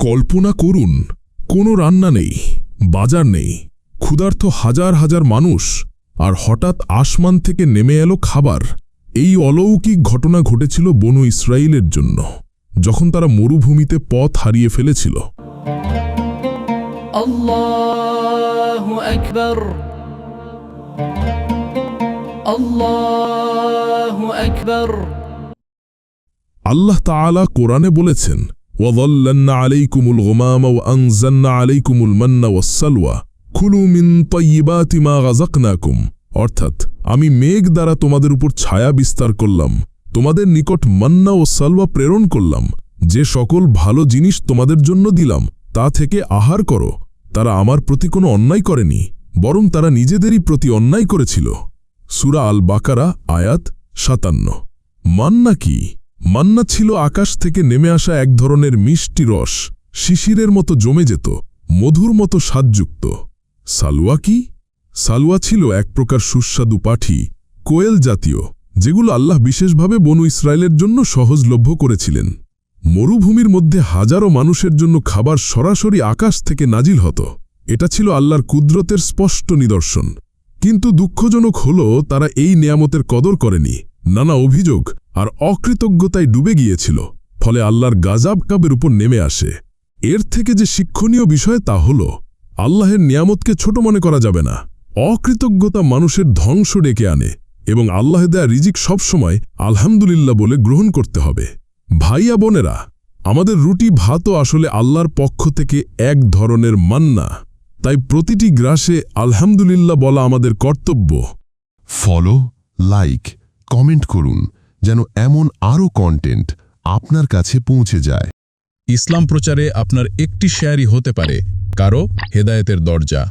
কল্পনা করুন, কোনো রান্না নেই, বাজার নেই, ক্ষুধার্ত হাজার হাজার মানুষ, আর হঠাৎ আসমান থেকে নেমে এলো খাবার। এই অলৌকিক ঘটনা ঘটেছিল বনু ইসরাইলের জন্য, যখন তারা মরুভূমিতে পথ হারিয়ে ফেলেছিল। আল্লাহু আকবার, আল্লাহু আকবার। আল্লাহ তাআলা কোরআনে বলেছেন, ওয়াযাল্লালনা আলাইকুমুল গামামা ওয়া আনজালনা আলাইকুমুল মান্না ওয়াসসালওয়া কুলু মিন তাইয়্যিবাতি মা রাযাকনাকুম। অর্থাৎ আমি মেঘ দ্বারা তোমাদের উপর ছায়া বিস্তার করলাম, তোমাদের নিকট মান্না ও সালওয়া প্রেরণ করলাম, যে সকল ভালো জিনিস তোমাদের জন্য দিলাম তা থেকে আহার করো। তারা আমার প্রতি কোনো অন্যায় করেনি, বরং তারা নিজেদেরই প্রতি অন্যায় করেছিল। সূরা আল বাকারা আয়াত ৫৭। মান্না কি? মান্না ছিল আকাশ থেকে নেমে আসা এক ধরনের মিষ্টি রস, শিশিরের মতো জমে যেত, মধুর মতো স্বাদযুক্ত। সালওয়া কি? সালওয়া ছিল এক প্রকার সুস্বাদু পাঠি, কোয়েল জাতীয়, যেগুলো আল্লাহ বিশেষভাবে বনু ইসরায়েলের জন্য সহজলভ্য করেছিলেন। মরুভূমির মধ্যে হাজারো মানুষের জন্য খাবার সরাসরি আকাশ থেকে নাজিল হতো। এটা ছিল আল্লাহর কুদরতের স্পষ্ট নিদর্শন। কিন্তু দুঃখজনক হল, তারা এই নেয়ামতের কদর করেনি, নানা অভিযোগ আর অকৃতজ্ঞতায় ডুবে গিয়েছিল। ফলে আল্লাহর গাজাব কাবের উপর নেমে আসে। এর থেকে যে শিক্ষণীয় বিষয় তা হল, আল্লাহের নিয়ামতকে ছোট মনে করা যাবে না। অকৃতজ্ঞতা মানুষের ধ্বংস ডেকে আনে, এবং আল্লাহ দেয়া রিজিক সবসময় আলহামদুলিল্লাহ বলে গ্রহণ করতে হবে। ভাইয়া বোনেরা, আমাদের রুটি ভাতও আসলে আল্লাহর পক্ষ থেকে এক ধরনের মান্না। তাই প্রতিটি গ্রাসে আলহামদুলিল্লাহ বলা আমাদের কর্তব্য। ফলো, লাইক, কমেন্ট করুন, যেন এমন আরও কন্টেন্ট আপনার কাছে পৌঁছে যায়। ইসলাম প্রচারে আপনার একটি শেয়ারই হতে পারে কারো হেদায়েতের দরজা।